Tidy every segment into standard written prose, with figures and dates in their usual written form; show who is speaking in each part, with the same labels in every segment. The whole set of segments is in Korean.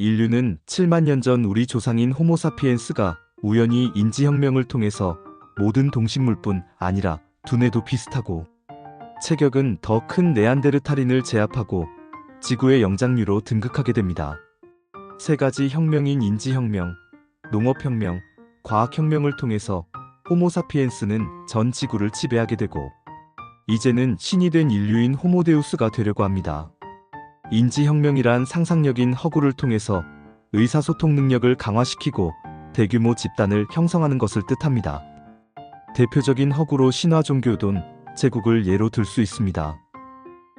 Speaker 1: 인류는 7만 년 전 우리 조상인 호모사피엔스가 우연히 인지혁명을 통해서 모든 동식물뿐 아니라 두뇌도 비슷하고 체격은 더 큰 네안데르탈인을 제압하고 지구의 영장류로 등극하게 됩니다. 세 가지 혁명인 인지혁명, 농업혁명, 과학혁명을 통해서 호모사피엔스는 전 지구를 지배하게 되고 이제는 신이 된 인류인 호모데우스가 되려고 합니다. 인지혁명이란 상상력인 허구를 통해서 의사소통 능력을 강화시키고 대규모 집단을 형성하는 것을 뜻합니다. 대표적인 허구로 신화 종교돈, 제국을 예로 들 수 있습니다.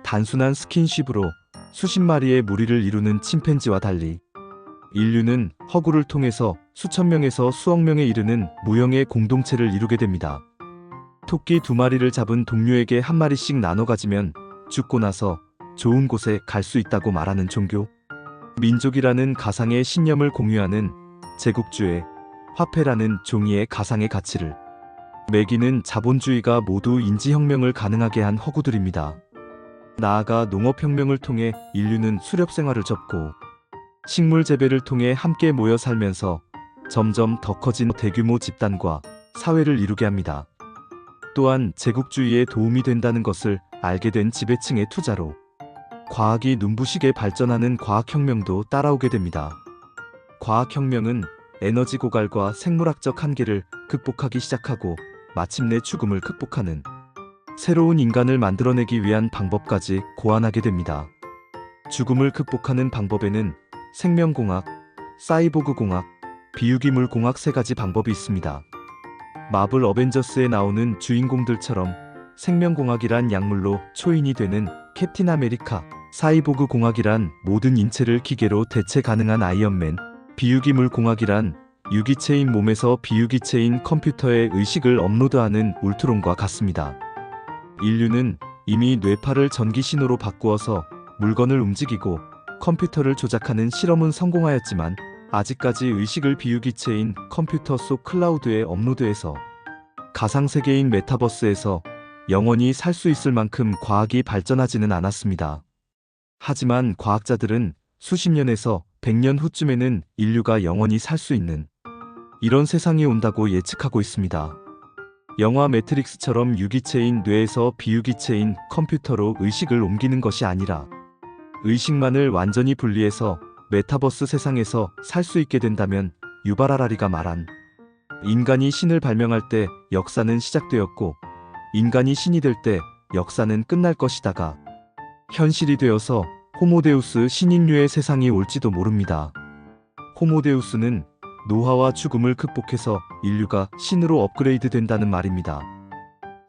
Speaker 1: 단순한 스킨십으로 수십 마리의 무리를 이루는 침팬지와 달리 인류는 허구를 통해서 수천 명에서 수억 명에 이르는 무형의 공동체를 이루게 됩니다. 토끼 2마리를 잡은 동료에게 1마리씩 나눠 가지면 죽고 나서 좋은 곳에 갈 수 있다고 말하는 종교. 민족이라는 가상의 신념을 공유하는 제국주의, 화폐라는 종이의 가상의 가치를 매기는 자본주의가 모두 인지혁명을 가능하게 한 허구들입니다. 나아가 농업혁명을 통해 인류는 수렵생활을 접고 식물 재배를 통해 함께 모여 살면서 점점 더 커진 대규모 집단과 사회를 이루게 합니다. 또한 제국주의에 도움이 된다는 것을 알게 된 지배층의 투자로 과학이 눈부시게 발전하는 과학혁명도 따라오게 됩니다. 과학혁명은 에너지 고갈과 생물학적 한계를 극복하기 시작하고 마침내 죽음을 극복하는 새로운 인간을 만들어내기 위한 방법까지 고안하게 됩니다. 죽음을 극복하는 방법에는 생명공학, 사이보그공학, 비유기물공학 3가지 방법이 있습니다. 마블 어벤져스에 나오는 주인공들처럼 생명공학이란 약물로 초인이 되는 캡틴 아메리카, 사이보그공학이란 모든 인체를 기계로 대체 가능한 아이언맨, 비유기물공학이란 유기체인 몸에서 비유기체인 컴퓨터에 의식을 업로드하는 울트론과 같습니다. 인류는 이미 뇌파를 전기신호로 바꾸어서 물건을 움직이고 컴퓨터를 조작하는 실험은 성공하였지만 아직까지 의식을 비유기체인 컴퓨터 속 클라우드에 업로드해서 가상세계인 메타버스에서 영원히 살 수 있을 만큼 과학이 발전하지는 않았습니다. 하지만 과학자들은 수십 년에서 100년 후쯤에는 인류가 영원히 살 수 있는 이런 세상이 온다고 예측하고 있습니다. 영화 매트릭스처럼 유기체인 뇌에서 비유기체인 컴퓨터로 의식을 옮기는 것이 아니라 의식만을 완전히 분리해서 메타버스 세상에서 살 수 있게 된다면 유발 하라리가 말한 인간이 신을 발명할 때 역사는 시작되었고 인간이 신이 될 때 역사는 끝날 것이다가 현실이 되어서 호모데우스 신인류의 세상이 올지도 모릅니다. 호모데우스는 노화와 죽음을 극복해서 인류가 신으로 업그레이드 된다는 말입니다.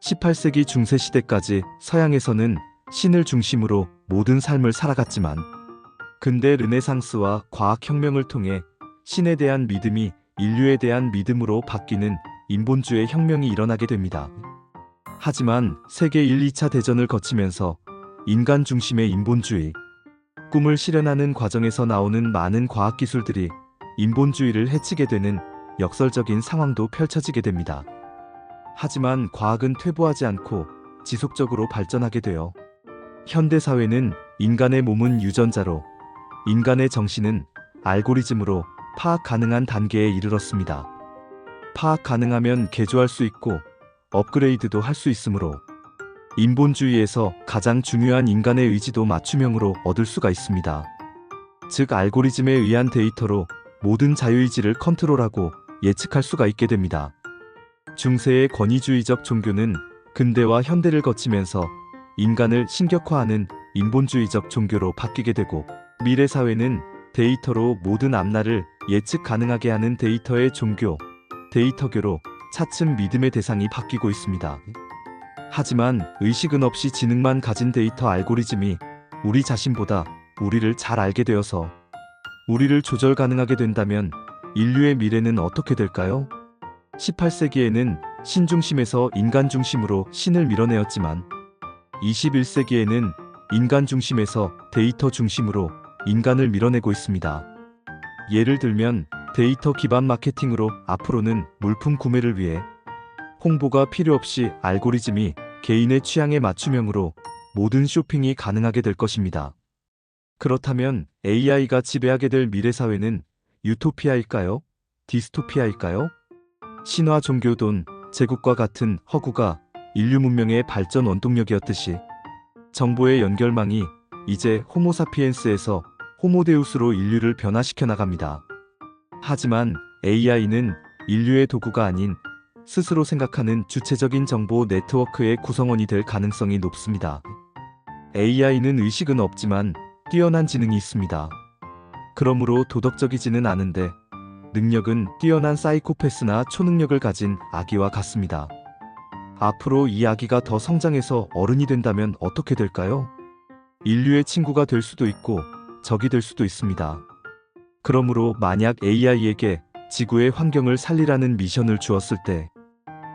Speaker 1: 18세기 중세 시대까지 서양에서는 신을 중심으로 모든 삶을 살아갔지만 근대 르네상스와 과학혁명을 통해 신에 대한 믿음이 인류에 대한 믿음으로 바뀌는 인본주의 혁명이 일어나게 됩니다. 하지만 세계 1, 2차 대전을 거치면서 인간 중심의 인본주의, 꿈을 실현하는 과정에서 나오는 많은 과학기술들이 인본주의를 해치게 되는 역설적인 상황도 펼쳐지게 됩니다. 하지만 과학은 퇴보하지 않고 지속적으로 발전하게 되어 현대사회는 인간의 몸은 유전자로 인간의 정신은 알고리즘으로 파악 가능한 단계에 이르렀습니다. 파악 가능하면 개조할 수 있고 업그레이드도 할 수 있으므로 인본주의에서 가장 중요한 인간의 의지도 맞춤형으로 얻을 수가 있습니다. 즉 알고리즘에 의한 데이터로 모든 자유의지를 컨트롤하고 예측할 수가 있게 됩니다. 중세의 권위주의적 종교는 근대와 현대를 거치면서 인간을 신격화하는 인본주의적 종교로 바뀌게 되고 미래 사회는 데이터로 모든 앞날을 예측 가능하게 하는 데이터의 종교, 데이터교로 차츰 믿음의 대상이 바뀌고 있습니다. 하지만 의식은 없이 지능만 가진 데이터 알고리즘이 우리 자신보다 우리를 잘 알게 되어서 우리를 조절 가능하게 된다면 인류의 미래는 어떻게 될까요? 18세기에는 신 중심에서 인간 중심으로 신을 밀어내었지만 21세기에는 인간 중심에서 데이터 중심으로 인간을 밀어내고 있습니다. 예를 들면 데이터 기반 마케팅으로 앞으로는 물품 구매를 위해 홍보가 필요 없이 알고리즘이 개인의 취향에 맞춤형으로 모든 쇼핑이 가능하게 될 것입니다. 그렇다면 AI가 지배하게 될 미래 사회는 유토피아일까요? 디스토피아일까요? 신화 종교돈, 제국과 같은 허구가 인류 문명의 발전 원동력이었듯이 정보의 연결망이 이제 호모사피엔스에서 호모데우스로 인류를 변화시켜 나갑니다. 하지만 AI는 인류의 도구가 아닌 스스로 생각하는 주체적인 정보 네트워크의 구성원이 될 가능성이 높습니다. AI는 의식은 없지만 뛰어난 지능이 있습니다. 그러므로 도덕적이지는 않은데 능력은 뛰어난 사이코패스나 초능력을 가진 아기와 같습니다. 앞으로 이 아기가 더 성장해서 어른이 된다면 어떻게 될까요? 인류의 친구가 될 수도 있고 적이 될 수도 있습니다. 그러므로 만약 AI에게 지구의 환경을 살리라는 미션을 주었을 때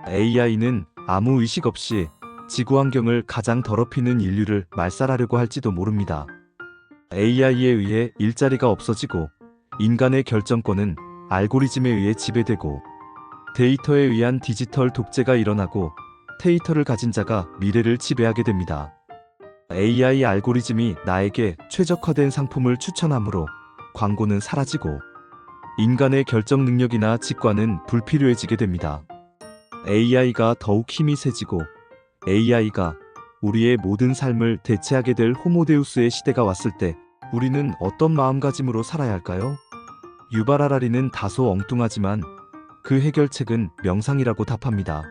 Speaker 1: AI는 아무 의식 없이 지구 환경을 가장 더럽히는 인류를 말살하려고 할지도 모릅니다. AI에 의해 일자리가 없어지고 인간의 결정권은 알고리즘에 의해 지배되고 데이터에 의한 디지털 독재가 일어나고 데이터를 가진 자가 미래를 지배하게 됩니다. AI 알고리즘이 나에게 최적화된 상품을 추천하므로 광고는 사라지고 인간의 결정 능력이나 직관은 불필요해지게 됩니다. AI가 더욱 힘이 세지고 AI가 우리의 모든 삶을 대체하게 될 호모데우스의 시대가 왔을 때 우리는 어떤 마음가짐으로 살아야 할까요? 유발 하라리는 다소 엉뚱하지만 그 해결책은 명상이라고 답합니다.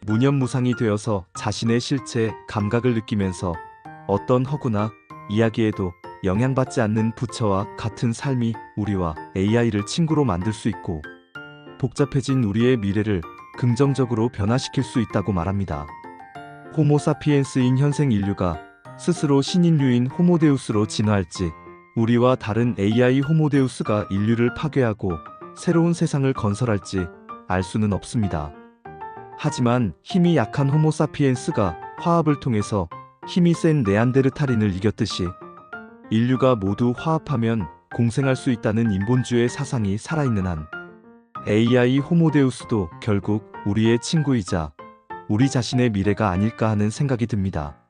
Speaker 1: 무념무상이 되어서 자신의 실체, 감각을 느끼면서 어떤 허구나 이야기에도 영향받지 않는 부처와 같은 삶이 우리와 AI를 친구로 만들 수 있고 복잡해진 우리의 미래를 긍정적으로 변화시킬 수 있다고 말합니다. 호모사피엔스인 현생 인류가 스스로 신인류인 호모데우스로 진화할지 우리와 다른 AI 호모데우스가 인류를 파괴하고 새로운 세상을 건설할지 알 수는 없습니다. 하지만 힘이 약한 호모사피엔스가 화합을 통해서 힘이 센 네안데르탈인을 이겼듯이 인류가 모두 화합하면 공생할 수 있다는 인본주의 사상이 살아있는 한 AI 호모데우스도 결국 우리의 친구이자 우리 자신의 미래가 아닐까 하는 생각이 듭니다.